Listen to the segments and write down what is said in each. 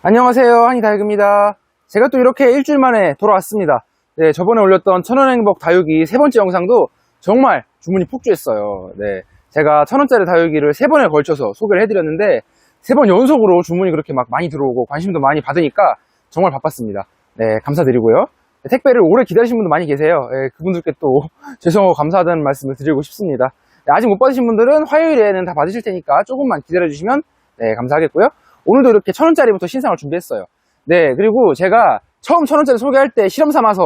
안녕하세요, 한이다육입니다. 제가 또 이렇게 일주일 만에 돌아왔습니다. 네, 저번에 올렸던 천원행복 다육이 세 번째 영상도 정말 주문이 폭주했어요. 네, 제가 1000원짜리 다육이를 3번에 걸쳐서 소개를 해드렸는데 3번 연속으로 주문이 그렇게 막 많이 들어오고 관심도 많이 받으니까 정말 바빴습니다. 네, 감사드리고요. 네, 택배를 오래 기다리신 분도 많이 계세요. 네, 그분들께 또 죄송하고 감사하다는 말씀을 드리고 싶습니다. 네, 아직 못 받으신 분들은 화요일에는 다 받으실 테니까 조금만 기다려주시면 네, 감사하겠고요. 오늘도 이렇게 1000원짜리부터 신상을 준비했어요. 네, 그리고 제가 처음 1000원짜리 소개할 때 실험 삼아서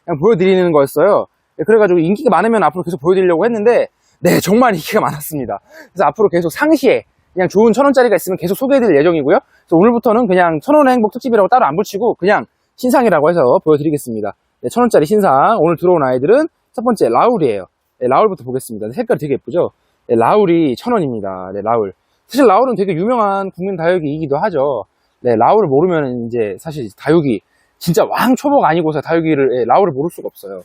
그냥 보여드리는 거였어요. 네, 그래가지고 인기가 많으면 앞으로 계속 보여드리려고 했는데, 네, 정말 인기가 많았습니다. 그래서 앞으로 계속 상시에 그냥 좋은 1000원짜리가 있으면 계속 소개해드릴 예정이고요. 그래서 오늘부터는 그냥 1000원의 행복 특집이라고 따로 안 붙이고 그냥 신상이라고 해서 보여드리겠습니다. 네, 1000원짜리 신상. 오늘 들어온 아이들은 첫 번째 라울이에요. 네, 라울부터 보겠습니다. 색깔이 되게 예쁘죠? 네, 라울이 1000원입니다. 네, 라울. 사실 라울은 되게 유명한 국민 다육이이기도 하죠. 네, 라울을 모르면 이제 사실 다육이 진짜 왕 초보가 아니고서 다육이를 라울을 모를 수가 없어요.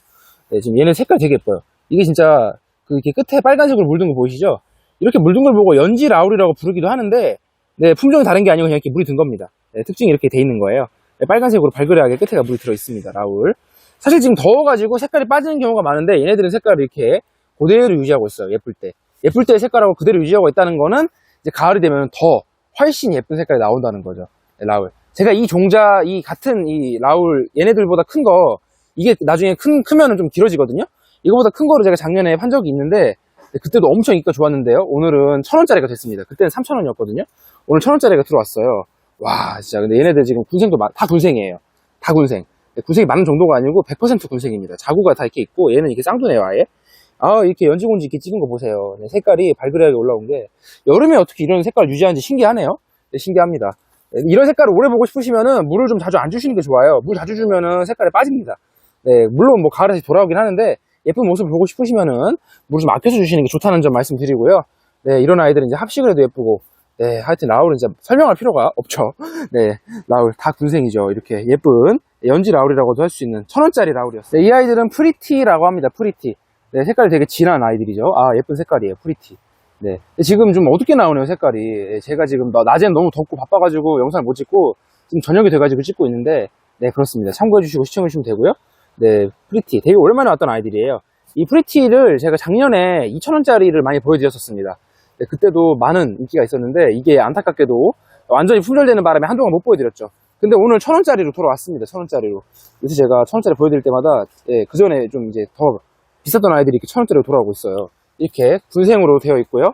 네, 지금 얘는 색깔 되게 예뻐요. 이게 진짜 이렇게 끝에 빨간색으로 물든 거 보이시죠? 이렇게 물든 걸 보고 연지 라울이라고 부르기도 하는데, 네, 품종이 다른 게 아니고 그냥 이렇게 물이 든 겁니다. 네, 특징이 이렇게 돼 있는 거예요. 네, 빨간색으로 발그레하게 끝에가 물이 들어 있습니다. 라울. 사실 지금 더워가지고 색깔이 빠지는 경우가 많은데 얘네들은 색깔을 이렇게 그대로 유지하고 있어요. 예쁠 때. 예쁠 때 색깔하고 그대로 유지하고 있다는 거는 이제 가을이 되면 더 훨씬 예쁜 색깔이 나온다는 거죠. 네, 라울. 제가 이 종자, 이 같은 이 라울, 얘네들보다 큰 거, 이게 나중에 크면은 좀 길어지거든요? 이거보다 큰 거를 제가 작년에 판 적이 있는데, 네, 그때도 엄청 인기가 좋았는데요. 오늘은 1000원짜리가 됐습니다. 그때는 3000원이었거든요? 오늘 1000원짜리가 들어왔어요. 와, 진짜. 근데 얘네들 지금 굴생도 다 굴생이에요. 다 굴생. 네, 굴생이 많은 정도가 아니고 100% 굴생입니다. 자구가 다 이렇게 있고, 얘는 이렇게 쌍두네요, 아예. 아, 이렇게 연지곤지 이렇게 찍은 거 보세요. 네, 색깔이 발그레하게 올라온 게, 여름에 어떻게 이런 색깔을 유지하는지 신기하네요. 네, 신기합니다. 네, 이런 색깔을 오래 보고 싶으시면은 물을 좀 자주 안 주시는 게 좋아요. 물 자주 주면은 색깔이 빠집니다. 네, 물론 뭐 가을에 돌아오긴 하는데, 예쁜 모습을 보고 싶으시면은 물을 좀 아껴서 주시는 게 좋다는 점 말씀드리고요. 네, 이런 아이들은 이제 합식을 해도 예쁘고, 네, 하여튼 라울은 진짜 설명할 필요가 없죠. 네, 라울 다 군생이죠. 이렇게 예쁜 연지 라울이라고도 할 수 있는 1000원짜리 라울이었어요. 네, 이 아이들은 프리티라고 합니다. 프리티. 네, 색깔이 되게 진한 아이들이죠. 아, 예쁜 색깔이에요. 프리티. 네. 지금 좀 어둡게 나오네요, 색깔이. 제가 지금 낮에는 너무 덥고 바빠가지고 영상을 못 찍고, 지금 저녁이 돼가지고 찍고 있는데, 네, 그렇습니다. 참고해주시고 시청해주시면 되고요. 네, 프리티. 되게 오랜만에 왔던 아이들이에요. 이 프리티를 제가 작년에 2000원짜리를 많이 보여드렸었습니다. 네, 그때도 많은 인기가 있었는데, 이게 안타깝게도 완전히 품절되는 바람에 한동안 못 보여드렸죠. 근데 오늘 1000원짜리로 돌아왔습니다. 1000원짜리로. 요새 제가 1000원짜리 보여드릴 때마다, 네, 그 전에 좀 이제 더 비쌌던 아이들이 이렇게 1000원짜리로 돌아오고 있어요. 이렇게 군생으로 되어 있고요.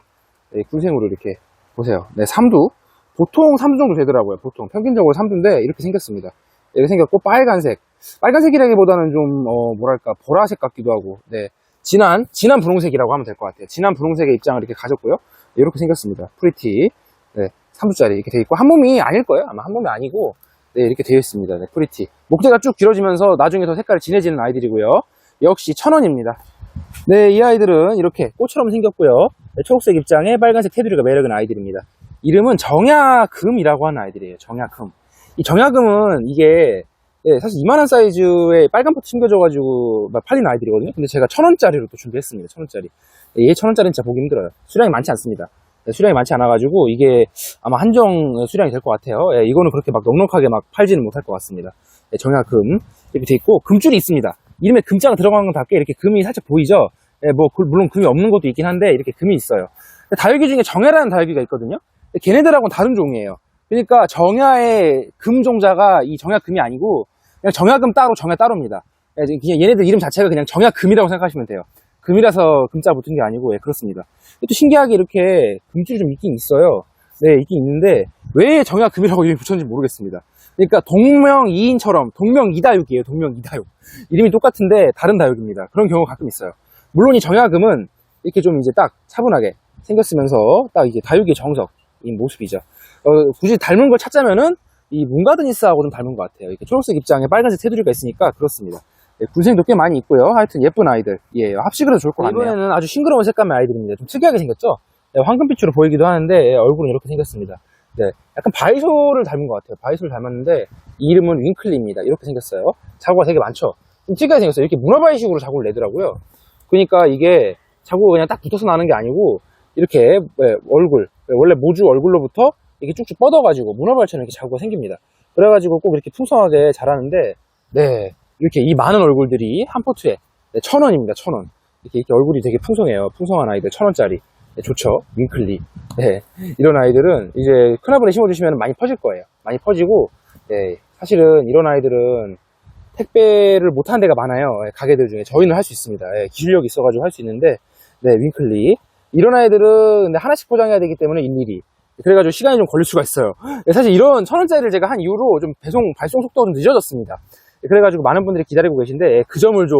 네, 군생으로 이렇게 보세요. 네, 3두. 보통 3두 정도 되더라고요. 보통 평균적으로 3두인데 이렇게 생겼습니다. 이렇게 생겼고 빨간색. 빨간색이라기보다는 좀 뭐랄까 보라색 같기도 하고, 네, 진한 분홍색이라고 하면 될 것 같아요. 진한 분홍색의 입장을 이렇게 가졌고요. 네, 이렇게 생겼습니다. 프리티. 네, 3두짜리 이렇게 되어 있고 한 몸이 아닐 거예요. 아마 한 몸이 아니고, 네, 이렇게 되어 있습니다. 네, 프리티. 목대가 쭉 길어지면서 나중에 더 색깔이 진해지는 아이들이고요. 역시 1000원입니다. 네, 이 아이들은 이렇게 꽃처럼 생겼고요. 네, 초록색 입장에 빨간색 테두리가 매력은 아이들입니다. 이름은 정야금이라고 하는 아이들이에요. 정야금. 이 정야금은 이게, 네, 사실 이만한 사이즈의 빨간 포트 심겨져가지고 팔리는 아이들이거든요. 근데 제가 1000원짜리로 또 준비했습니다. 1000원짜리. 네, 얘 1000원짜리는 진짜 보기 힘들어요. 수량이 많지 않습니다. 네, 수량이 많지 않아가지고 이게 아마 한정 수량이 될 것 같아요. 네, 이거는 그렇게 막 넉넉하게 막 팔지는 못할 것 같습니다. 네, 정야금. 이렇게 돼 있고 금줄이 있습니다. 이름에 금자가 들어간 것답게 이렇게 금이 살짝 보이죠? 네, 뭐 물론 금이 없는 것도 있긴 한데 이렇게 금이 있어요. 다육이 중에 정야라는 다육이가 있거든요. 걔네들하고는 다른 종이에요. 그러니까 정야의 금 종자가 이 정야금이 아니고 그냥 정야금 따로 정야 따로입니다. 그냥 얘네들 이름 자체가 그냥 정야금이라고 생각하시면 돼요. 금이라서 금자 붙은 게 아니고, 예, 그렇습니다. 또 신기하게 이렇게 금줄이 좀 있긴 있어요. 네, 있긴 있는데 왜 정야금이라고 이름이 붙였는지 모르겠습니다. 그러니까 동명이인처럼 동명이다육이에요. 동명이다육. 이름이 똑같은데 다른 다육입니다. 그런 경우가 가끔 있어요. 물론 이 정야금은 이렇게 좀 이제 딱 차분하게 생겼으면서 딱 이게 다육의 정석인 모습이죠. 굳이 닮은 걸 찾자면은 이 문가드니스하고 좀 닮은 것 같아요. 이렇게 초록색 입장에 빨간색 테두리가 있으니까 그렇습니다. 네, 군생도 꽤 많이 있고요. 하여튼 예쁜 아이들이에요. 합식으로 좋을 것 같네요. 이번에는 아주 싱그러운 색감의 아이들입니다. 좀 특이하게 생겼죠? 네, 황금빛으로 보이기도 하는데, 예, 얼굴은 이렇게 생겼습니다. 네, 약간 바이솔을 닮은 것 같아요. 바이솔을 닮았는데 이름은 윙클리입니다. 이렇게 생겼어요. 자구가 되게 많죠? 좀 특이하게 생겼어요. 이렇게 문어바이식으로 자구를 내더라고요. 그러니까 이게 자구가 그냥 딱 붙어서 나는 게 아니고 이렇게, 네, 얼굴, 네, 원래 모주 얼굴로부터 이렇게 쭉쭉 뻗어가지고 문어발처럼 이렇게 자구가 생깁니다. 그래가지고 꼭 이렇게 풍성하게 자라는데, 네, 이렇게 이 많은 얼굴들이 한 포트에 1,000원입니다. 1,000원. 이렇게 얼굴이 되게 풍성해요. 풍성한 아이들 1,000원짜리. 네, 좋죠. 윙클리. 네, 이런 아이들은 이제 큰아버지 심어주시면 많이 퍼질 거예요. 많이 퍼지고, 네, 사실은 이런 아이들은 택배를 못하는 데가 많아요. 네, 가게들 중에 저희는 할 수 있습니다. 네, 기술력이 있어가지고 할 수 있는데, 네, 윙클리. 이런 아이들은 근데 하나씩 포장해야 되기 때문에 일일이. 그래가지고 시간이 좀 걸릴 수가 있어요. 네, 사실 이런 1,000원짜리를 제가 한 이후로 좀 발송 속도가 좀 늦어졌습니다. 네, 그래가지고 많은 분들이 기다리고 계신데, 그 점을 좀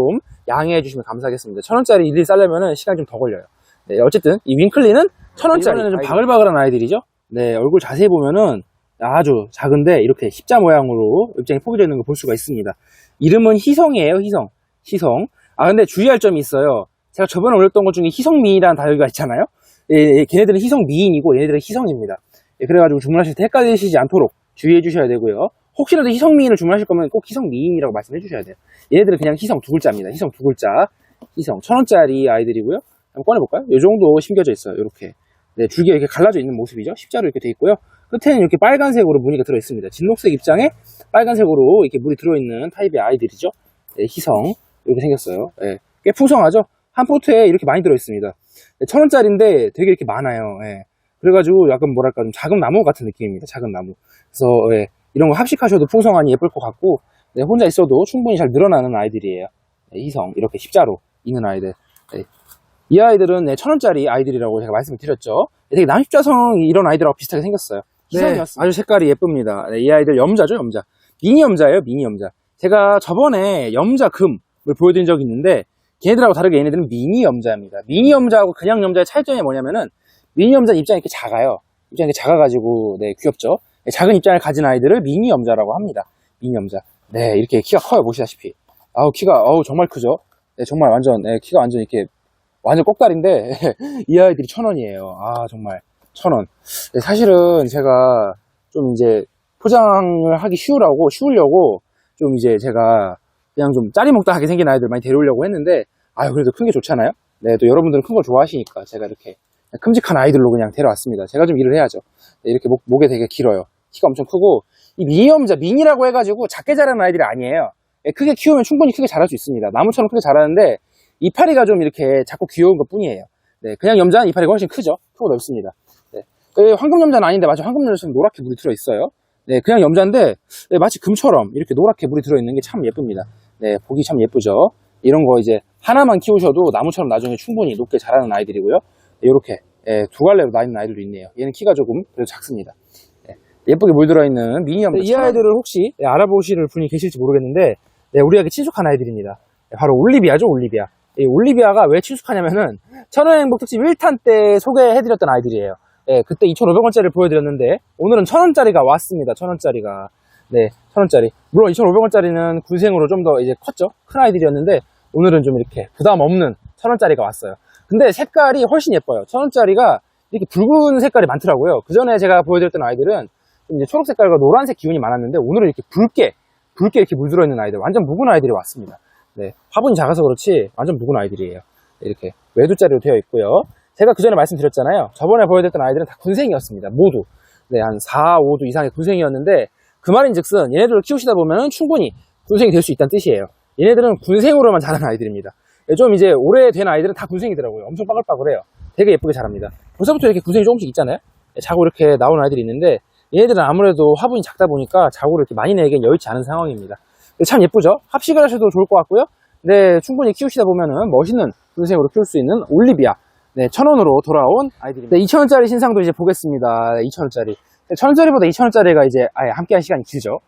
양해해 주시면 감사하겠습니다. 1,000원짜리 일일이 싸려면 시간이 좀 더 걸려요. 네, 어쨌든 이 윙클리는 1,000원짜리. 좀 바글바글한 아이들이죠. 네, 얼굴 자세히 보면은 아주 작은데 이렇게 십자 모양으로 입장이 포개되어 있는 걸 볼 수가 있습니다. 이름은 희성이에요. 희성. 아, 근데 주의할 점이 있어요. 제가 저번에 올렸던 것 중에 희성미인이라는 다육이가 있잖아요. 예, 걔네들은 희성미인이고 얘네들은 희성입니다. 예, 그래가지고 주문하실 때 헷갈리시지 않도록 주의해 주셔야 되고요. 혹시라도 희성미인을 주문하실 거면 꼭 희성미인이라고 말씀해 주셔야 돼요. 얘네들은 그냥 희성 두 글자입니다. 희성 두 글자. 희성 1,000원짜리 아이들이고요. 한번 꺼내볼까요? 이 정도 심겨져 있어요. 이렇게. 네, 줄기가 이렇게 갈라져 있는 모습이죠. 십자로 이렇게 돼 있고요. 끝에는 이렇게 빨간색으로 무늬가 들어 있습니다. 진녹색 입장에 빨간색으로 이렇게 물이 들어있는 타입의 아이들이죠. 네, 희성. 이렇게 생겼어요. 네, 꽤 풍성하죠? 한 포트에 이렇게 많이 들어 있습니다. 네, 1,000원짜리인데 되게 이렇게 많아요. 네, 그래가지고 약간 뭐랄까 좀 작은 나무 같은 느낌입니다. 작은 나무. 그래서 네, 이런 거 합식하셔도 풍성하니 예쁠 것 같고, 네, 혼자 있어도 충분히 잘 늘어나는 아이들이에요. 네, 희성. 이렇게 십자로 있는 아이들. 네. 이 아이들은 1,000원짜리 아이들이라고 제가 말씀을 드렸죠. 되게 남십자성이 이런 아이들하고 비슷하게 생겼어요. 네, 아주 색깔이 예쁩니다. 네, 이 아이들 염자죠, 염자. 미니 염자예요, 미니 염자. 제가 저번에 염자 금을 보여드린 적이 있는데, 걔네들하고 다르게 얘네들은 미니 염자입니다. 미니 염자하고 그냥 염자의 차이점이 뭐냐면은, 미니 염자는 입장이 이렇게 작아요. 입장이 이렇게 작아가지고, 네, 귀엽죠. 네, 작은 입장을 가진 아이들을 미니 염자라고 합니다. 미니 염자. 네, 이렇게 키가 커요, 보시다시피. 아우, 키가, 정말 크죠. 네, 정말 완전, 네, 키가 완전 이렇게, 완전 꼭다리인데, 이 아이들이 1,000원이에요. 아, 정말. 1,000원. 네, 사실은 제가 좀 이제 포장을 하기 쉬우려고 좀 이제 제가 그냥 좀 짜리몽땅하게 생긴 아이들 많이 데려오려고 했는데, 아유, 그래도 큰 게 좋잖아요? 네, 또 여러분들은 큰 걸 좋아하시니까 제가 이렇게 큼직한 아이들로 그냥 데려왔습니다. 제가 좀 일을 해야죠. 네, 이렇게 목에 되게 길어요. 키가 엄청 크고, 이 미니엄자, 미니라고 해가지고 작게 자라는 아이들이 아니에요. 네, 크게 키우면 충분히 크게 자랄 수 있습니다. 나무처럼 크게 자라는데, 이파리가 좀 이렇게 작고 귀여운 것 뿐이에요. 네, 그냥 염자는 이파리가 훨씬 크죠? 크고 넓습니다. 네, 황금 염자는 아닌데, 마치 황금 염자처럼 노랗게 물이 들어있어요. 네, 그냥 염자인데, 네, 마치 금처럼 이렇게 노랗게 물이 들어있는 게 참 예쁩니다. 네, 보기 참 예쁘죠? 이런 거 이제 하나만 키우셔도 나무처럼 나중에 충분히 높게 자라는 아이들이고요. 네, 이렇게, 두 갈래로 나 있는 아이들도 있네요. 얘는 키가 조금 그래도 작습니다. 네, 예쁘게 물 들어있는 미니 염자. 네, 이 아이들을 혹시 알아보실 분이 계실지 모르겠는데, 네, 우리에게 친숙한 아이들입니다. 네, 바로 올리비아죠, 올리비아. 이 올리비아가 왜 친숙하냐면은, 천원행복 특집 1탄 때 소개해드렸던 아이들이에요. 네, 그때 2,500원짜리를 보여드렸는데, 오늘은 1,000원짜리가 왔습니다. 1,000원짜리가. 네, 1,000원짜리. 물론 2,500원짜리는 군생으로 좀 더 이제 컸죠. 큰 아이들이었는데, 오늘은 좀 이렇게 부담 없는 1,000원짜리가 왔어요. 근데 색깔이 훨씬 예뻐요. 1,000원짜리가 이렇게 붉은 색깔이 많더라고요. 그 전에 제가 보여드렸던 아이들은 좀 이제 초록 색깔과 노란색 기운이 많았는데, 오늘은 이렇게 붉게 이렇게 물 들어있는 아이들, 완전 묵은 아이들이 왔습니다. 네, 화분이 작아서 그렇지 완전 묵은 아이들이에요. 이렇게 외두짜리로 되어 있고요. 제가 그 전에 말씀드렸잖아요. 저번에 보여드렸던 아이들은 다 군생이었습니다. 모두. 네, 한 4, 5두 이상의 군생이었는데, 그 말인즉슨 얘네들을 키우시다 보면 충분히 군생이 될 수 있다는 뜻이에요. 얘네들은 군생으로만 자란 아이들입니다. 네, 좀 이제 오래된 아이들은 다 군생이더라고요. 엄청 빠글빠글해요. 되게 예쁘게 자랍니다. 벌써부터 이렇게 군생이 조금씩 있잖아요. 네, 자고 이렇게 나오는 아이들이 있는데, 얘네들은 아무래도 화분이 작다 보니까 자고를 이렇게 많이 내기엔 여의치 않은 상황입니다. 참 예쁘죠? 합식을 하셔도 좋을 것 같고요. 네, 충분히 키우시다 보면은 멋있는 군생으로 키울 수 있는 올리비아. 네, 1,000원으로 돌아온 아이들입니다. 네, 2,000원짜리 신상도 이제 보겠습니다. 2,000원짜리. 1,000원짜리보다 2,000원짜리가 이제 아예 함께한 시간이 길죠.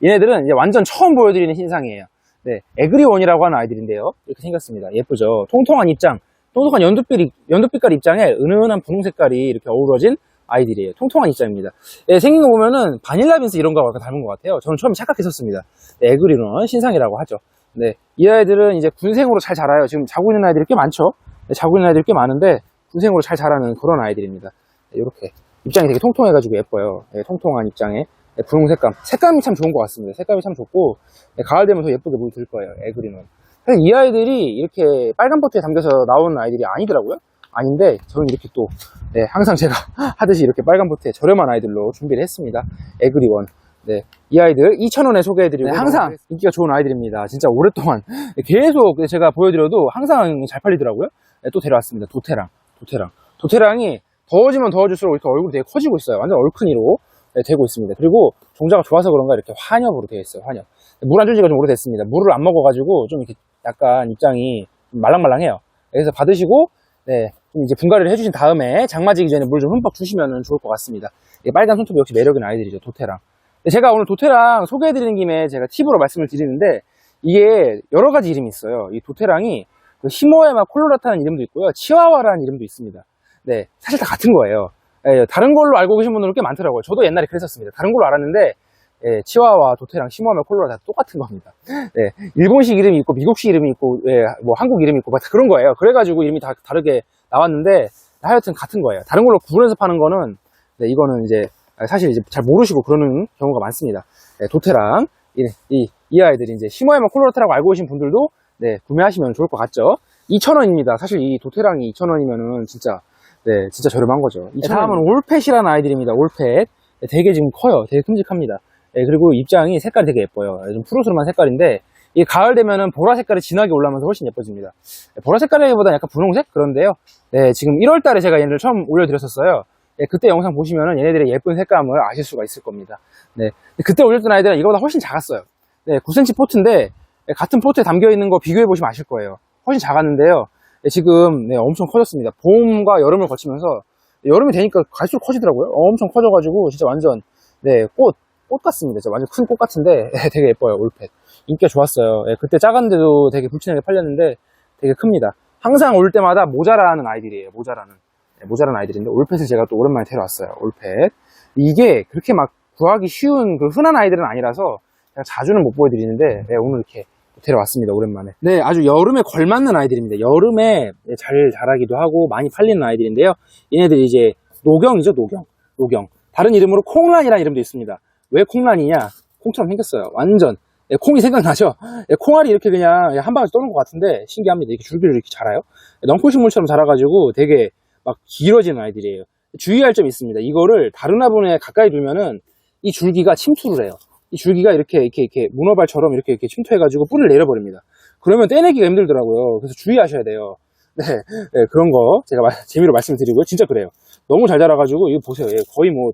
얘네들은 이제 완전 처음 보여드리는 신상이에요. 네, 에그리원이라고 하는 아이들인데요. 이렇게 생겼습니다. 예쁘죠? 통통한 입장, 통통한 연두빛깔 입장에 은은한 분홍 색깔이 이렇게 어우러진 아이들이에요. 통통한 입장입니다. 네, 생긴 거 보면은 바닐라 빈스 이런 거와 닮은 것 같아요. 저는 처음에 착각했었습니다. 네, 에그리원 신상이라고 하죠. 네, 이 아이들은 이제 군생으로 잘 자라요. 지금 자고 있는 아이들이 꽤 많죠. 네, 자고 있는 아이들이 꽤 많은데 군생으로 잘 자라는 그런 아이들입니다. 네, 이렇게 입장이 되게 통통해가지고 예뻐요. 네, 통통한 입장에 네, 분홍 색감이 참 좋은 것 같습니다. 색감이 참 좋고 네, 가을 되면 더 예쁘게 물들 거예요. 에그리는. 사실 이 아이들이 이렇게 빨간 버튼에 담겨서 나오는 아이들이 아니더라고요. 아닌데 저는 이렇게 또 네, 항상 제가 하듯이 이렇게 빨간 보트에 저렴한 아이들로 준비를 했습니다. 에그리원. 네, 이 아이들 2,000원에 소개해드리고 네, 항상 인기가 좋은 아이들입니다. 진짜 오랫동안 계속 제가 보여드려도 항상 잘 팔리더라고요. 네, 또 데려왔습니다. 도테랑이 더워지면 더워질수록 이렇게 얼굴이 되게 커지고 있어요. 완전 얼큰이로 네, 되고 있습니다. 그리고 종자가 좋아서 그런가 이렇게 환엽으로 되어 있어요. 환엽. 물 안 준 지가 좀 오래됐습니다. 물을 안 먹어가지고 좀 이렇게 약간 입장이 좀 말랑말랑해요. 그래서 받으시고 네, 좀 이제 분갈이를 해주신 다음에 장마지기 전에 물 좀 흠뻑 주시면 좋을 것 같습니다. 빨간 손톱이 역시 매력 있는 아이들이죠. 도테랑. 제가 오늘 도테랑 소개해드리는 김에 제가 팁으로 말씀을 드리는데 이게 여러 가지 이름이 있어요. 이 도테랑이 히모에마 콜로라타는 이름도 있고요. 치와와라는 이름도 있습니다. 네, 사실 다 같은 거예요. 네, 다른 걸로 알고 계신 분들은 꽤 많더라고요. 저도 옛날에 그랬었습니다. 다른 걸로 알았는데 예, 치와와, 도테랑, 히모에마 콜로라타 다 똑같은 겁니다. 네, 일본식 이름이 있고 미국식 이름이 있고 예, 뭐 한국 이름이 있고 다 그런 거예요. 그래가지고 이름이 다 다르게 나왔는데 하여튼 같은 거예요. 다른 걸로 구분해서 파는 거는 네, 이거는 이제 사실 이제 잘 모르시고 그러는 경우가 많습니다. 네, 도테랑 이 아이들이 이제 히모에마 콜로라타라고 알고 계신 분들도 네, 구매하시면 좋을 것 같죠. 2,000원입니다. 사실 이 도테랑이 2,000원이면은 진짜 네, 진짜 저렴한 거죠. 네, 다음은 올펫이라는 아이들입니다. 올펫. 네, 되게 지금 커요. 되게 큼직합니다. 네, 그리고 입장이 색깔이 되게 예뻐요. 좀 푸르스름한 색깔인데 이 가을 되면은 보라 색깔이 진하게 올라오면서 훨씬 예뻐집니다. 네, 보라 색깔보다는 약간 분홍색 그런데요. 네, 지금 1월 달에 제가 얘네를 처음 올려드렸었어요. 네, 그때 영상 보시면은 얘네들의 예쁜 색감을 아실 수가 있을 겁니다. 네, 그때 올렸던 아이들은 이거보다 훨씬 작았어요. 네, 9cm 포트인데 네, 같은 포트에 담겨 있는 거 비교해 보시면 아실 거예요. 훨씬 작았는데요. 네, 지금 네, 엄청 커졌습니다. 봄과 여름을 거치면서 여름이 되니까 갈수록 커지더라고요. 엄청 커져가지고 진짜 완전 네, 꽃 같습니다. 진짜 완전 큰 꽃 같은데 네, 되게 예뻐요. 올펫 인기가 좋았어요. 네, 그때 작은데도 되게 불티나게 팔렸는데 되게 큽니다. 항상 올 때마다 모자라는 아이들이에요. 모자란 아이들인데 올펫을 제가 또 오랜만에 데려왔어요. 올펫 이게 그렇게 막 구하기 쉬운 그 흔한 아이들은 아니라서 제가 자주는 못 보여드리는데 네, 오늘 이렇게 데려왔습니다. 오랜만에. 네, 아주 여름에 걸맞는 아이들입니다. 여름에 잘 자라기도 하고 많이 팔리는 아이들인데요. 얘네들이 이제 노경이죠. 노경. 다른 이름으로 콩란이라는 이름도 있습니다. 왜 콩란이냐? 콩처럼 생겼어요. 완전 콩이 생각나죠? 콩알이 이렇게 그냥 한 방울씩 떠는 것 같은데 신기합니다. 이렇게 줄기를 이렇게 자라요. 넝쿨식물처럼 자라가지고 되게 막 길어지는 아이들이에요. 주의할 점이 있습니다. 이거를 다른 화분에 가까이 두면은 이 줄기가 침투를 해요. 이 줄기가 이렇게 문어발처럼 이렇게 침투해가지고 뿌리를 내려버립니다. 그러면 떼내기가 힘들더라고요. 그래서 주의하셔야 돼요. 네, 그런 거 제가 재미로 말씀드리고요. 진짜 그래요. 너무 잘 자라가지고 이거 보세요. 거의 뭐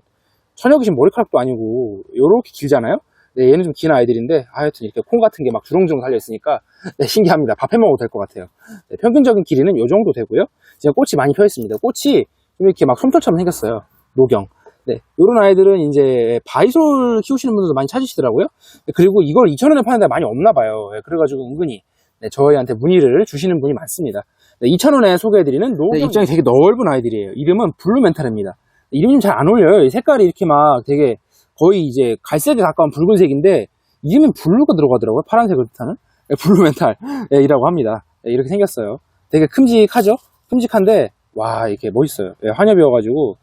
처녀귀신 머리카락도 아니고 요렇게 길잖아요. 네, 얘는 좀 긴 아이들인데 하여튼 이렇게 콩 같은 게 막 주렁주렁 달려있으니까 네, 신기합니다. 밥 해먹어도 될 것 같아요. 네, 평균적인 길이는 요 정도 되고요. 지금 꽃이 많이 펴 있습니다. 꽃이 좀 이렇게 막 솜털처럼 생겼어요. 노경. 네, 요런 아이들은 이제 바이솔 키우시는 분들도 많이 찾으시더라고요. 네, 그리고 이걸 2,000원에 파는 데가 많이 없나 봐요. 네, 그래가지고 은근히 네, 저희한테 문의를 주시는 분이 많습니다. 네, 2,000원에 소개해드리는 노경. 네, 입장이 되게 넓은 아이들이에요. 이름은 블루멘탈입니다. 이름이 좀 잘 안 어울려요. 이 색깔이 이렇게 막 되게 거의 이제 갈색에 가까운 붉은색인데 이름엔 블루가 들어가더라고요. 파란색을 뜻하는 네, 블루멘탈이라고 합니다. 네, 이렇게 생겼어요. 되게 큼직하죠? 큼직한데 와 이렇게 멋있어요. 네, 환엽이어가지고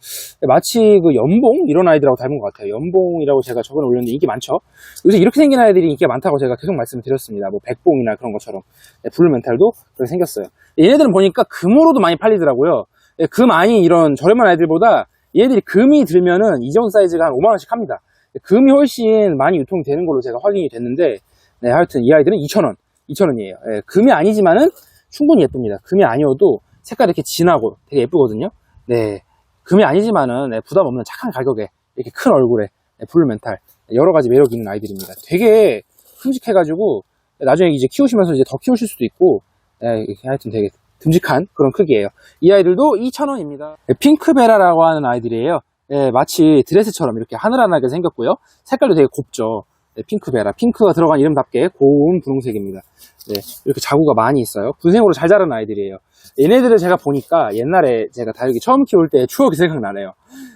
마치 그 연봉 이런 아이들하고 닮은 것 같아요. 연봉이라고 제가 저번에 올렸는데 인기 많죠. 요새 이렇게 생긴 아이들이 인기가 많다고 제가 계속 말씀을 드렸습니다. 뭐 백봉이나 그런 것처럼 네, 블루멘탈도 그렇게 생겼어요. 얘네들은 보니까 금으로도 많이 팔리더라고요. 네, 금 아닌 이런 저렴한 아이들보다 얘들이 금이 들면은 이 정도 사이즈가 한 5만원씩 합니다. 금이 훨씬 많이 유통이 되는 걸로 제가 확인이 됐는데 네, 하여튼 이 아이들은 2,000원이에요. 네, 금이 아니지만은 충분히 예쁩니다. 금이 아니어도 색깔이 이렇게 진하고 되게 예쁘거든요. 네, 금이 아니지만은 네, 부담 없는 착한 가격에 이렇게 큰 얼굴에 네, 블루멘탈 여러 가지 매력이 있는 아이들입니다. 되게 큼직해가지고 나중에 이제 키우시면서 이제 더 키우실 수도 있고 네, 하여튼 되게 듬직한 그런 크기예요. 이 아이들도 2,000원입니다. 네, 핑크베라라고 하는 아이들이에요. 네, 마치 드레스처럼 이렇게 하늘하늘하게 생겼고요. 색깔도 되게 곱죠. 네, 핑크베라. 핑크가 들어간 이름답게 고운 분홍색입니다. 네, 이렇게 자구가 많이 있어요. 분생으로 잘 자란 아이들이에요. 얘네들을 제가 보니까 옛날에 제가 다육이 처음 키울 때 추억이 생각나네요.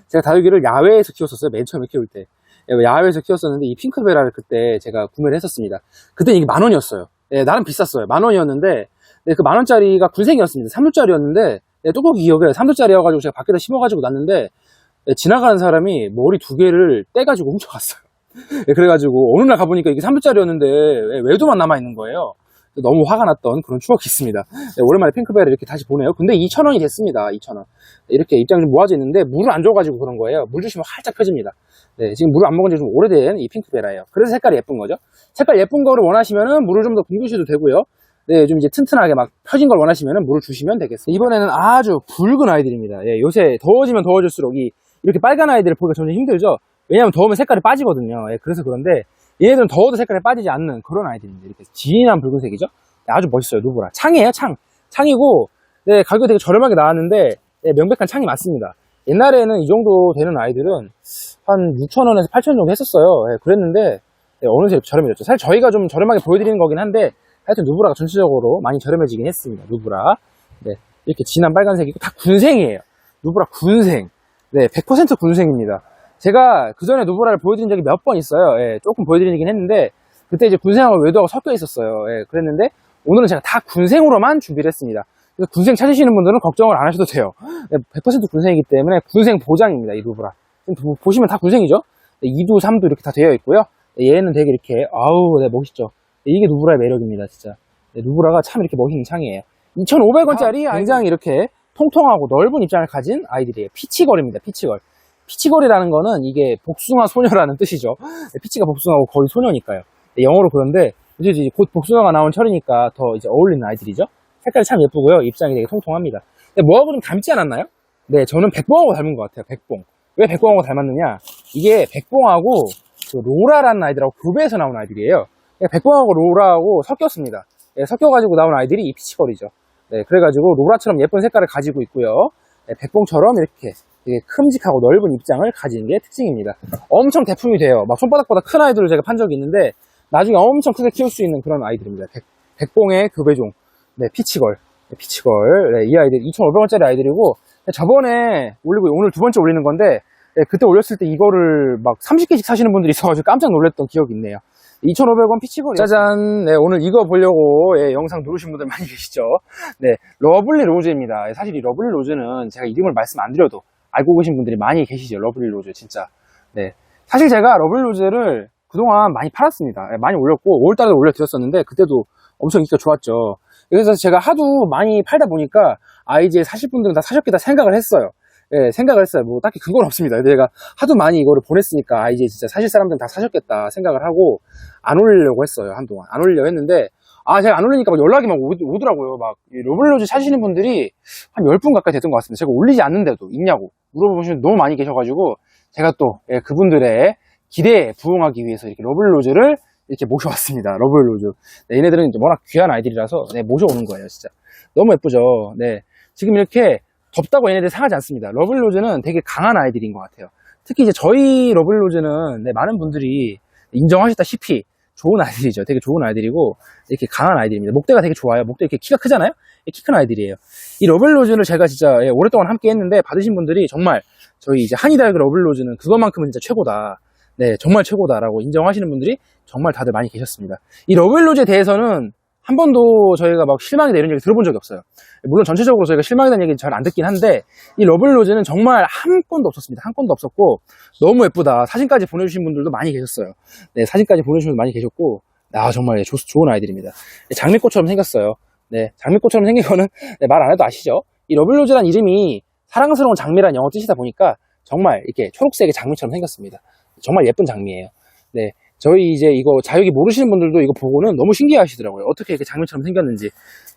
제가 다육이를 야외에서 키웠었어요. 맨 처음에 키울 때. 야외에서 키웠었는데 이 핑크베라를 그때 제가 구매를 했었습니다. 그때 이게 10,000원이었어요. 네, 나름 비쌌어요. 10,000원이었는데 네, 그 10,000원짜리가 굴생이었습니다. 3두짜리였는데 네, 뚜껑이 기억에 3두짜리여가지고 제가 밖에다 심어가지고 놨는데 네, 지나가는 사람이 머리 2개를 떼가지고 훔쳐갔어요. 네, 그래가지고 어느 날 가보니까 이게 3두짜리였는데 외도만 남아있는 거예요. 너무 화가 났던 그런 추억이 있습니다. 네, 오랜만에 핑크벨을 이렇게 다시 보네요. 근데 2,000원이 됐습니다. 2,000원. 이렇게 입장이 좀 모아져 있는데 물을 안 줘가지고 그런 거예요. 물 주시면 활짝 펴집니다. 네, 지금 물을 안 먹은 지 좀 오래된 이 핑크벨이에요. 그래서 색깔이 예쁜 거죠. 색깔 예쁜 거를 원하시면은 물을 좀 더 붓으셔도 되고요. 네, 좀 이제 튼튼하게 막 펴진 걸 원하시면은 물을 주시면 되겠습니다. 이번에는 아주 붉은 아이들입니다. 예, 요새 더워지면 더워질수록 이렇게 빨간 아이들을 보기가 점점 힘들죠. 왜냐하면 더우면 색깔이 빠지거든요. 예, 그래서 그런데 얘네들은 더워도 색깔이 빠지지 않는 그런 아이들입니다. 이렇게 진한 붉은색이죠. 네, 아주 멋있어요. 누브라. 창이에요, 창. 창이고, 네, 가격이 되게 저렴하게 나왔는데, 네, 명백한 창이 맞습니다. 옛날에는 이 정도 되는 아이들은 한 6,000원에서 8,000원 정도 했었어요. 예, 그랬는데, 네, 어느새 저렴해졌죠. 사실 저희가 좀 저렴하게 보여드리는 거긴 한데, 하여튼 누브라가 전체적으로 많이 저렴해지긴 했습니다. 누브라. 네, 이렇게 진한 빨간색이고, 다 군생이에요. 누브라 군생. 네, 100% 군생입니다. 제가 그 전에 누브라를 보여드린 적이 몇 번 있어요. 예, 조금 보여드리긴 했는데, 그때 이제 군생하고 외도하고 섞여 있었어요. 예, 그랬는데, 오늘은 제가 다 군생으로만 준비를 했습니다. 그래서 군생 찾으시는 분들은 걱정을 안 하셔도 돼요. 100% 군생이기 때문에 군생 보장입니다, 이 누브라. 지금 보시면 다 군생이죠? 2두, 3두 이렇게 다 되어 있고요. 얘는 되게 이렇게, 아우, 네, 멋있죠? 이게 누브라의 매력입니다, 진짜. 누브라가 참 이렇게 멋있는 창이에요. 2,500원짜리 굉장히 이렇게 통통하고 넓은 입장을 가진 아이들이에요. 피치걸입니다, 피치걸. 피치걸이라는 거는 이게 복숭아 소녀라는 뜻이죠. 피치가 복숭아고 거의 소녀니까요. 영어로 그런데 이제 곧 복숭아가 나온 철이니까 더 이제 어울리는 아이들이죠. 색깔이 참 예쁘고요. 입장이 되게 통통합니다. 근데 뭐하고 좀 닮지 않았나요? 네, 저는 백봉하고 닮은 것 같아요. 백봉. 왜 백봉하고 닮았느냐? 이게 백봉하고 그 로라라는 아이들하고 교배에서 나온 아이들이에요. 백봉하고 로라하고 섞였습니다. 네, 섞여가지고 나온 아이들이 이 피치걸이죠. 네, 그래가지고 로라처럼 예쁜 색깔을 가지고 있고요. 네, 백봉처럼 이렇게 되게 큼직하고 넓은 입장을 가지는 게 특징입니다. 엄청 대품이 돼요. 막 손바닥보다 큰 아이들을 제가 판 적이 있는데 나중에 엄청 크게 키울 수 있는 그런 아이들입니다. 백봉의 교배종. 네, 피치걸. 네, 피치걸. 네, 이 아이들 2,500원짜리 아이들이고 저번에 올리고 오늘 두 번째 올리는 건데 네, 그때 올렸을 때 이거를 막 30개씩 사시는 분들이 있어가지고 깜짝 놀랐던 기억이 있네요. 2,500원 피치걸이 짜잔. 네, 오늘 이거 보려고 예, 영상 누르신 분들 많이 계시죠. 네, 러블리 로즈입니다. 사실 이 러블리 로즈는 제가 이름을 말씀 안 드려도 알고 계신 분들이 많이 계시죠. 러블리 로즈 진짜. 네, 사실 제가 러블리 로즈를 그동안 많이 팔았습니다. 네, 많이 올렸고 5월달에 올려드렸었는데 그때도 엄청 인기가 좋았죠. 그래서 제가 하도 많이 팔다 보니까 이제 사실 분들은 다 사셨겠다 생각을 했어요. 예, 생각을 했어요. 뭐 딱히 근거는 없습니다. 근데 제가 하도 많이 이거를 보냈으니까 이제 진짜 사실 사람들은 다 사셨겠다 생각을 하고 안 올리려고 했어요. 한동안 안 올리려고 했는데 제가 안 올리니까 막 연락이 막 오더라고요. 막 러블로즈 찾으시는 분들이 한 10분 가까이 됐던 것 같습니다. 제가 올리지 않는데도 있냐고 물어보시는 너무 많이 계셔가지고 제가 또 그분들의 기대에 부응하기 위해서 이렇게 러블로즈를 이렇게 모셔왔습니다. 러블로즈. 네, 얘네들은 이제 워낙 귀한 아이들이라서 네, 모셔오는 거예요. 진짜 너무 예쁘죠. 네, 지금 이렇게 덥다고 얘네들 상하지 않습니다. 러블로즈는 되게 강한 아이들인 것 같아요. 특히 이제 저희 러블로즈는 네, 많은 분들이 인정하셨다시피 좋은 아이들이죠. 되게 좋은 아이들이고 이렇게 강한 아이들입니다. 목대가 되게 좋아요. 목대 이렇게 키가 크잖아요. 키 큰 아이들이에요. 이 러블로즈를 제가 진짜 오랫동안 함께 했는데 받으신 분들이 정말 저희 이제 한이다육 러블로즈는 그것만큼은 진짜 최고다. 네, 정말 최고다라고 인정하시는 분들이 정말 다들 많이 계셨습니다. 이 러블로즈에 대해서는 한 번도 저희가 막 실망이다 이런 얘기 들어본 적이 없어요. 물론 전체적으로 저희가 실망이라는 얘기는 잘 안 듣긴 한데 이 러블로즈는 정말 한 건도 없었습니다. 한 건도 없었고 너무 예쁘다. 사진까지 보내주신 분들도 많이 계셨어요. 네, 사진까지 보내주신 분도 많이 계셨고 정말 좋은 아이들입니다. 장미꽃처럼 생겼어요. 네, 장미꽃처럼 생긴 거는 말 안 해도 아시죠? 이 러블로즈란 이름이 사랑스러운 장미란 영어 뜻이다 보니까 정말 이렇게 초록색의 장미처럼 생겼습니다. 정말 예쁜 장미예요. 네, 저희 이제 이거 자유기 모르시는 분들도 이거 보고는 너무 신기해 하시더라고요. 어떻게 이렇게 장미처럼 생겼는지.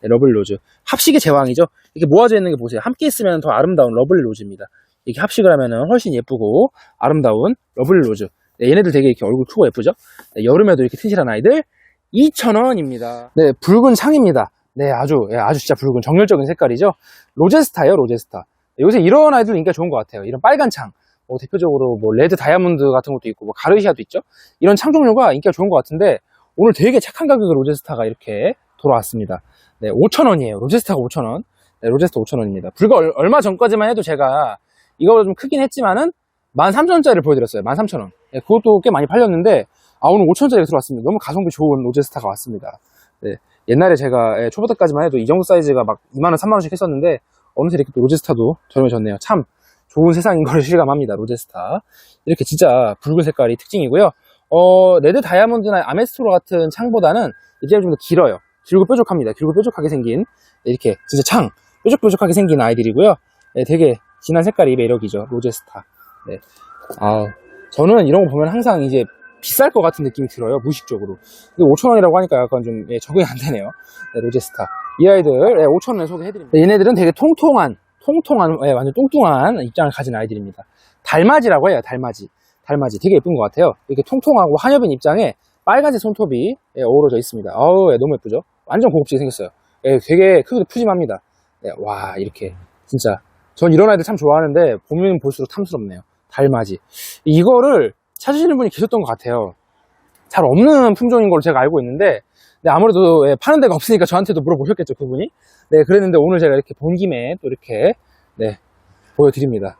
네, 러블리 로즈. 합식의 제왕이죠. 이렇게 모아져 있는 게 보세요. 함께 있으면 더 아름다운 러블리 로즈입니다. 이렇게 합식을 하면은 훨씬 예쁘고 아름다운 러블리 로즈. 네, 얘네들 되게 이렇게 얼굴 크고 예쁘죠? 네, 여름에도 이렇게 튼실한 아이들 2,000원입니다. 네, 붉은 창입니다. 네, 아주 진짜 붉은 정열적인 색깔이죠. 로제스타예요, 로제스타. 네, 요새 이런 아이들 인기가 좋은 것 같아요. 이런 빨간 창. 대표적으로 레드 다이아몬드 같은 것도 있고 가르시아도 있죠. 이런 창 종류가 인기가 좋은 것 같은데 오늘 되게 착한 가격에 로제스타가 이렇게 돌아왔습니다. 네, 5,000원이에요. 로제스타가 5,000원. 네, 로제스타 5,000원입니다. 불과 얼마 전까지만 해도 제가 이거보다 좀 크긴 했지만은 13,000원짜리를 보여드렸어요. 13,000원. 네, 그것도 꽤 많이 팔렸는데 오늘 5,000원짜리가 들어왔습니다. 너무 가성비 좋은 로제스타가 왔습니다. 네, 옛날에 제가 초보 때까지만 해도 이 정도 사이즈가 막 2만원, 3만원씩 했었는데 어느새 이렇게 또 로제스타도 저렴해졌네요. 참 좋은 세상인 걸 실감합니다. 로제스타. 이렇게 진짜 붉은 색깔이 특징이고요. 레드 다이아몬드나 아메스트로 같은 창보다는 이제 좀 더 길어요. 길고 뾰족합니다. 길고 뾰족하게 생긴, 이렇게, 진짜 창, 뾰족뾰족하게 생긴 아이들이고요. 네, 되게 진한 색깔이 매력이죠. 로제스타. 네. 저는 이런 거 보면 항상 이제 비쌀 것 같은 느낌이 들어요. 무의식적으로. 근데 5,000원이라고 하니까 약간 좀 적응이 안 되네요. 네, 로제스타. 이 아이들 5,000원에 소개해드립니다. 얘네들은 되게 통통한, 완전 뚱뚱한 입장을 가진 아이들입니다. 달맞이라고 해요. 달맞이. 되게 예쁜 것 같아요. 이렇게 통통하고 한여빈 입장에 빨간색 손톱이 어우러져 있습니다. 너무 예쁘죠? 완전 고급지게 생겼어요. 되게 크기도 푸짐합니다. 와, 이렇게 진짜 전 이런 아이들 참 좋아하는데 보면 볼수록 탐스럽네요. 달맞이. 이거를 찾으시는 분이 계셨던 것 같아요. 잘 없는 품종인 걸로 제가 알고 있는데, 네, 아무래도 파는 데가 없으니까 저한테도 물어보셨겠죠, 그분이. 네, 그랬는데 오늘 제가 이렇게 본 김에 또 이렇게 네, 보여드립니다.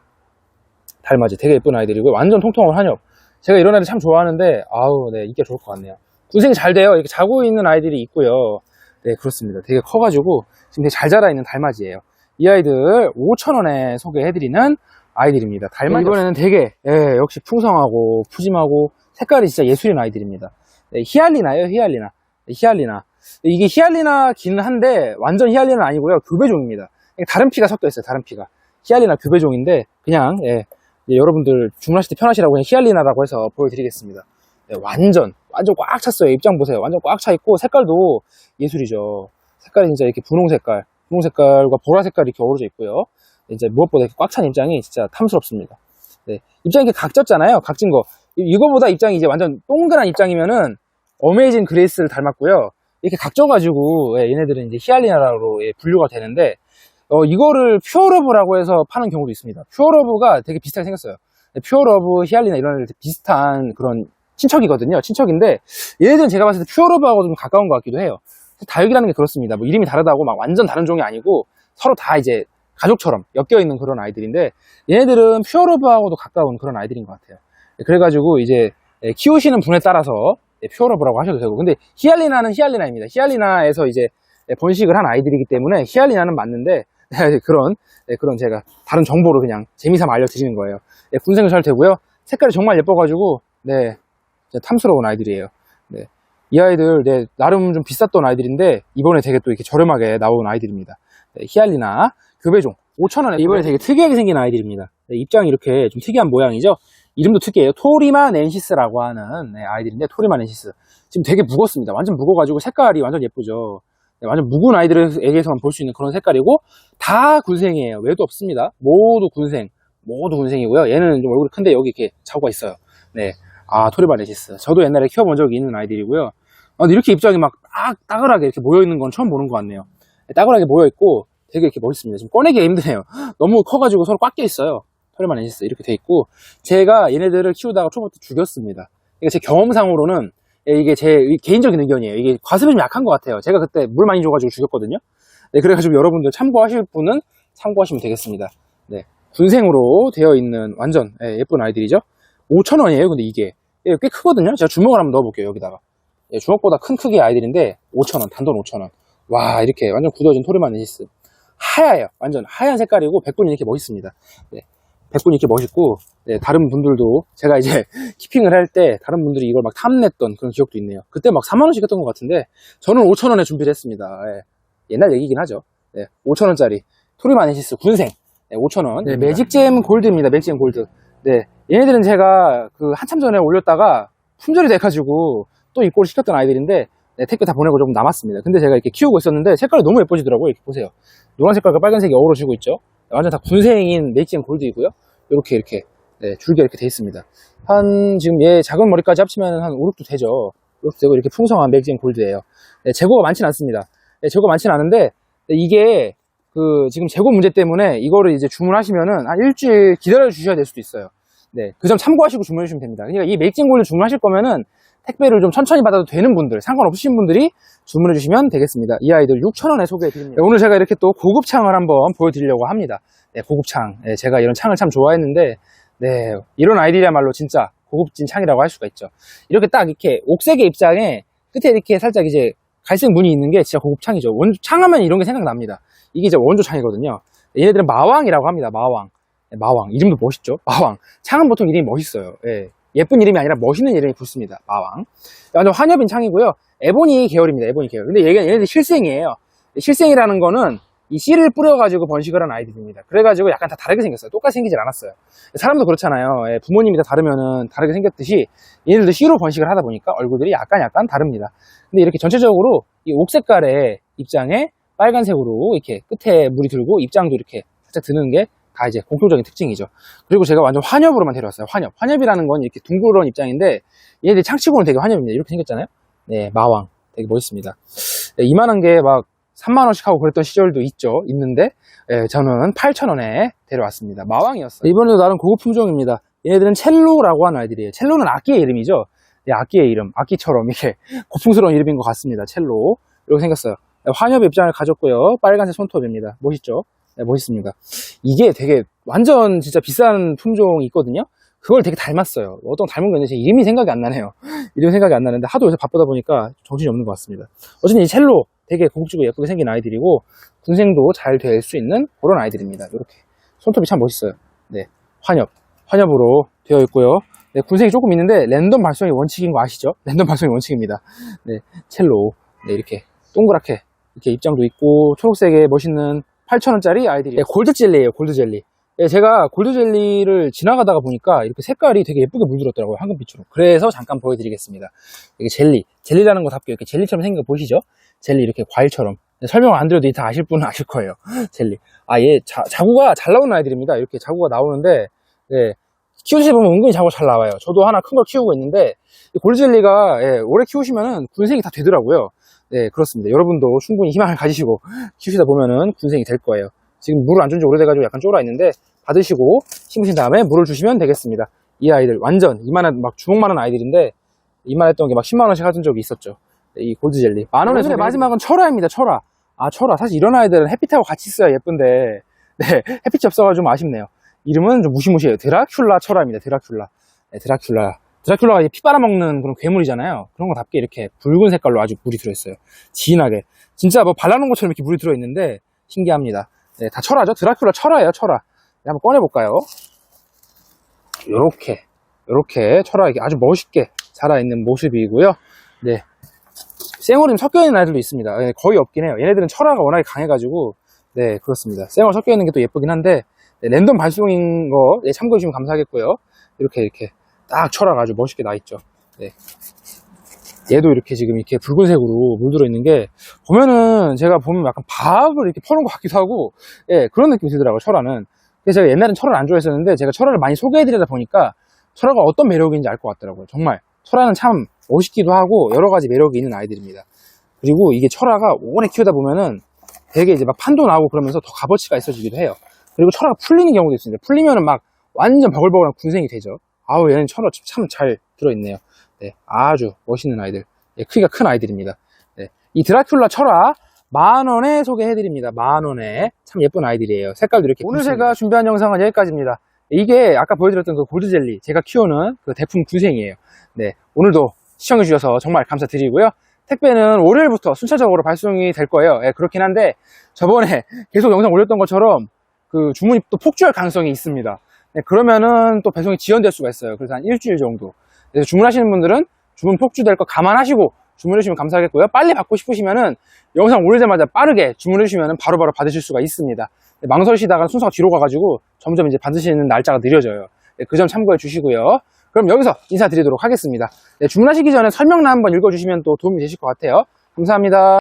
달맞이 되게 예쁜 아이들이고 완전 통통한 한엽. 제가 이런 아이들 참 좋아하는데 네, 인기가 좋을 것 같네요. 군생이 잘 돼요. 이렇게 자고 있는 아이들이 있고요. 네, 그렇습니다. 되게 커가지고 지금 되게 잘 자라 있는 달맞이에요. 이 아이들 5,000원에 소개해드리는 아이들입니다. 달맞이. 이번에는 되게 역시 풍성하고 푸짐하고 색깔이 진짜 예술인 아이들입니다. 네, 히알리나예요. 히알리나. 이게 히알리나긴 한데 완전 히알리나는 아니고요. 교배종입니다. 다른 피가 섞여 있어요. 다른 피가. 히알리나 교배종인데 그냥 여러분들 주문하실 때 편하시라고 그냥 히알리나라고 해서 보여드리겠습니다. 네, 완전 꽉 찼어요. 입장 보세요. 완전 꽉 차 있고 색깔도 예술이죠. 색깔이 진짜 이렇게 분홍 색깔과 보라 색깔이 이렇게 어우러져 있고요. 이제 무엇보다 이렇게 꽉 찬 입장이 진짜 탐스럽습니다. 네, 입장이 이렇게 각졌잖아요. 각진 거. 이거보다 입장이 이제 완전 동그란 입장이면은 어메이징 그레이스를 닮았고요. 이렇게 각져가지고 얘네들은 이제 히알리나로 분류가 되는데 이거를 퓨어러브라고 해서 파는 경우도 있습니다. 퓨어러브가 되게 비슷하게 생겼어요. 퓨어러브, 히알리나 이런 애들 비슷한 그런 친척이거든요. 친척인데 얘네들은 제가 봤을 때 퓨어러브하고 좀 가까운 것 같기도 해요. 다육이라는 게 그렇습니다. 뭐 이름이 다르다고 막 완전 다른 종이 아니고 서로 다 이제 가족처럼 엮여있는 그런 아이들인데 얘네들은 퓨어러브하고도 가까운 그런 아이들인 것 같아요. 그래가지고 이제 키우시는 분에 따라서 퓨어러브라고 하셔도 되고, 근데 히알리나는 히알리나입니다. 히알리나에서 이제 번식을 한 아이들이기 때문에 히알리나는 맞는데 그런 제가 다른 정보를 그냥 재미삼아 알려드리는 거예요. 군생도 잘 되고요. 색깔이 정말 예뻐가지고 탐스러운 아이들이에요. 네. 이 아이들 나름 좀 비쌌던 아이들인데 이번에 되게 또 이렇게 저렴하게 나온 아이들입니다. 네, 히알리나 교배종 5,000원에 이번에 되게 특이하게 생긴 아이들입니다. 네, 입장이 이렇게 좀 특이한 모양이죠. 이름도 특이해요. 토리마 넨시스라고 하는 아이들인데 토리마 넨시스 지금 되게 무겁습니다. 완전 무거워가지고 색깔이 완전 예쁘죠. 네, 완전 묵은 아이들에게서만 볼 수 있는 그런 색깔이고 다 군생이에요. 외도 없습니다. 모두 군생이고요. 얘는 좀 얼굴이 큰데 여기 이렇게 자구가 있어요. 네, 토리마 넨시스 저도 옛날에 키워본 적이 있는 아이들이고요. 근데 이렇게 입장이 막 따글하게 이렇게 모여있는 건 처음 보는 것 같네요. 따글하게 모여있고 되게 이렇게 멋있습니다. 지금 꺼내기 힘드네요. 너무 커가지고 서로 꽉 껴있어요. 토리마 넨시스 이렇게 돼 있고, 제가 얘네들을 키우다가 초부터 죽였습니다. 그러니까 제 경험상으로는 이게 제 개인적인 의견이에요. 이게 과습이 좀 약한 것 같아요. 제가 그때 물 많이 줘가지고 죽였거든요. 네, 그래가지고 여러분들 참고하실 분은 참고하시면 되겠습니다. 네, 군생으로 되어 있는 완전 예쁜 아이들이죠. 5,000원이에요. 근데 이게 꽤 크거든요. 제가 주먹을 한번 넣어볼게요. 여기다가 주먹보다 큰 크기의 아이들인데 5,000원, 단돈 5,000원. 와, 이렇게 완전 굳어진 토리마 넨시스 하얘요. 완전 하얀 색깔이고 백분이 이렇게 멋있습니다. 네, 백분이 이렇게 멋있고, 네, 다른 분들도 제가 이제 키핑을 할 때 다른 분들이 이걸 막 탐냈던 그런 기억도 있네요. 그때 막 4만원씩 했던 것 같은데 저는 5,000원에 준비를 했습니다. 네, 옛날 얘기긴 하죠. 네, 5,000원짜리 토리마 넨시스 군생 5,000원. 네, 매직잼 골드입니다. 매직잼 골드. 네, 얘네들은 제가 한참 전에 올렸다가 품절이 돼가지고 또 입고를 시켰던 아이들인데 택배 다 보내고 조금 남았습니다. 근데 제가 이렇게 키우고 있었는데 색깔이 너무 예뻐지더라고요. 이렇게 보세요. 노란 색깔과 빨간색이 어우러지고 있죠. 완전 다 군생인 매직잼 골드이고요. 이렇게 줄기가 이렇게 돼 있습니다. 지금 얘 작은 머리까지 합치면 한 5, 6도 되죠. 5도 되고 이렇게 풍성한 매직잼 골드예요. 네, 재고가 많진 않습니다. 네, 재고가 많진 않은데 이게 지금 재고 문제 때문에 이거를 이제 주문하시면은 한 일주일 기다려 주셔야 될 수도 있어요. 네, 그 점 참고하시고 주문해 주시면 됩니다. 그러니까 이 매직잼 골드 주문하실 거면은 택배를 좀 천천히 받아도 되는 분들, 상관없으신 분들이 주문해 주시면 되겠습니다. 이 아이들 6,000원에 소개해 드립니다. 네, 오늘 제가 이렇게 또 고급 창을 한번 보여드리려고 합니다. 네, 고급 창. 네, 제가 이런 창을 참 좋아했는데, 네, 이런 아이들이야말로 진짜 고급진 창이라고 할 수가 있죠. 이렇게 딱 이렇게 옥색의 입장에 끝에 이렇게 살짝 이제 갈색 무늬 있는 게 진짜 고급 창이죠. 창하면 이런 게 생각납니다. 이게 이제 원조 창이거든요. 얘네들은 마왕이라고 합니다. 마왕. 네, 마왕. 이름도 멋있죠? 마왕. 창은 보통 이름이 멋있어요. 네. 예쁜 이름이 아니라 멋있는 이름이 붙습니다. 마왕. 완전 환엽인 창이고요. 에보니 계열입니다. 에보니 계열. 근데 얘네들 실생이에요. 실생이라는 거는 이 씨를 뿌려가지고 번식을 한 아이들입니다. 그래가지고 약간 다 다르게 생겼어요. 똑같이 생기질 않았어요. 사람도 그렇잖아요. 예, 부모님이 다 다르면은 다르게 생겼듯이 얘네들도 씨로 번식을 하다 보니까 얼굴들이 약간 다릅니다. 근데 이렇게 전체적으로 이 옥색깔의 입장에 빨간색으로 이렇게 끝에 물이 들고 입장도 이렇게 살짝 드는 게 다 이제 공통적인 특징이죠. 그리고 제가 완전 환엽으로만 데려왔어요. 환엽. 환엽이라는 건 이렇게 둥그런 입장인데 얘네들 창치고는 되게 환엽입니다. 이렇게 생겼잖아요. 네, 마왕. 되게 멋있습니다. 네, 이만한 게 막 3만원씩 하고 그랬던 시절도 있는데, 예, 저는 8,000원에 데려왔습니다. 마왕이었어요. 이번에도 나름 고급 품종입니다. 얘네들은 첼로라고 하는 아이들이에요. 첼로는 악기의 이름이죠. 예, 악기의 이름. 악기처럼 이렇게 고풍스러운 이름인 것 같습니다. 첼로. 이렇게 생겼어요. 예, 환엽 입장을 가졌고요. 빨간색 손톱입니다. 멋있죠? 네, 멋있습니다. 이게 되게 완전 진짜 비싼 품종이 있거든요. 그걸 되게 닮았어요. 어떤 닮은 게 있는데 제 이름이 생각이 안 나네요. 이름이 생각이 안 나는데 하도 요새 바쁘다 보니까 정신이 없는 것 같습니다. 어쨌든 이 첼로 되게 고급지고 예쁘게 생긴 아이들이고 군생도 잘 될 수 있는 그런 아이들입니다. 이렇게 손톱이 참 멋있어요. 네, 환엽으로 되어 있고요. 네, 군생이 조금 있는데 랜덤 발송이 원칙인 거 아시죠? 랜덤 발송이 원칙입니다. 네, 첼로. 네, 이렇게 동그랗게 이렇게 입장도 있고 초록색의 멋있는 8,000원짜리 아이들이. 네, 골드젤리예요. 골드젤리. 네, 제가 골드젤리를 지나가다가 보니까 이렇게 색깔이 되게 예쁘게 물들었더라고요. 황금빛으로. 그래서 잠깐 보여드리겠습니다. 이게 젤리라는 거답게 이렇게 젤리처럼 생긴 거 보이시죠? 젤리 이렇게 과일처럼. 설명을 안 드려도 다 아실 분은 아실 거예요. 젤리. 아, 얘 자구가 잘 나오는 아이들입니다. 이렇게 자구가 나오는데, 네, 키우시다 보면 은근히 자구가 잘 나와요. 저도 하나 큰 걸 키우고 있는데 이 골드젤리가, 예, 오래 키우시면은 군생이 다 되더라고요. 네, 그렇습니다. 여러분도 충분히 희망을 가지시고 키우시다 보면은 군생이 될 거예요. 지금 물을 안 준 지 오래돼가지고 약간 쫄아 있는데 받으시고 심으신 다음에 물을 주시면 되겠습니다. 이 아이들 완전 이만한 막 주먹만한 아이들인데 이만했던 게 막 10만원씩 하던 적이 있었죠. 네, 이 골드젤리 만원에서. 마지막은 철화입니다. 철화. 아, 철화. 사실 이런 아이들은 햇빛하고 같이 있어야 예쁜데 네, 햇빛이 없어가지고 좀 아쉽네요. 이름은 좀 무시무시해요. 드라큘라 철화입니다. 드라큘라. 네, 드라큘라가 피 빨아먹는 그런 괴물이잖아요. 그런 거답게 이렇게 붉은 색깔로 아주 물이 들어있어요. 진하게. 진짜 뭐 발라놓은 것처럼 이렇게 물이 들어있는데 신기합니다. 네, 다 철화죠. 드라큘라 철화예요. 철화. 네, 한번 꺼내볼까요? 요렇게 철화 아주 멋있게 살아있는 모습이고요. 네, 쌩얼이 섞여있는 아이들도 있습니다. 네, 거의 없긴 해요. 얘네들은 철화가 워낙에 강해가지고. 네, 그렇습니다. 쌩얼 섞여있는 게 또 예쁘긴 한데 네, 랜덤 발송인 거 네, 참고해주시면 감사하겠고요. 이렇게 딱 철화가 아주 멋있게 나있죠. 네. 얘도 이렇게 지금 이렇게 붉은색으로 물들어 있는 게 보면은 제가 보면 약간 밥을 이렇게 퍼놓은 것 같기도 하고, 예, 그런 느낌이 들더라고요. 철화는. 그래서 제가 옛날엔 철화를 안 좋아했었는데 제가 철화를 많이 소개해드리다 보니까 철화가 어떤 매력인지 알 것 같더라고요. 정말 철화는 참 멋있기도 하고 여러 가지 매력이 있는 아이들입니다. 그리고 이게 철화가 오래 키우다 보면은 되게 이제 막 판도 나오고 그러면서 더 값어치가 있어지기도 해요. 그리고 철화가 풀리는 경우도 있습니다. 풀리면은 막 완전 버글버글한 군생이 되죠. 아우, 얘는 철화 참 잘 들어있네요. 네, 아주 멋있는 아이들. 네, 크기가 큰 아이들입니다. 네, 이 드라큘라 철화 10,000원에 소개해드립니다. 10,000원에 참 예쁜 아이들이에요. 색깔도 이렇게. 오늘 제가 준비한 영상은 여기까지입니다. 이게 아까 보여드렸던 그 골드젤리, 제가 키우는 그 대품 군생이에요. 네, 오늘도 시청해주셔서 정말 감사드리고요. 택배는 월요일부터 순차적으로 발송이 될 거예요. 네, 그렇긴 한데 저번에 계속 영상 올렸던 것처럼 그 주문이 또 폭주할 가능성이 있습니다. 네, 그러면은 또 배송이 지연될 수가 있어요. 그래서 한 일주일 정도. 그래서 주문하시는 분들은 주문 폭주될 거 감안하시고 주문해 주시면 감사하겠고요. 빨리 받고 싶으시면은 영상 올리자마자 빠르게 주문해 주시면은 바로바로 받으실 수가 있습니다. 네, 망설이시다가 순서가 뒤로 가가지고 점점 이제 받으시는 날짜가 느려져요. 네, 그 점 참고해 주시고요. 그럼 여기서 인사드리도록 하겠습니다. 네, 주문하시기 전에 설명란 한번 읽어주시면 또 도움이 되실 것 같아요. 감사합니다.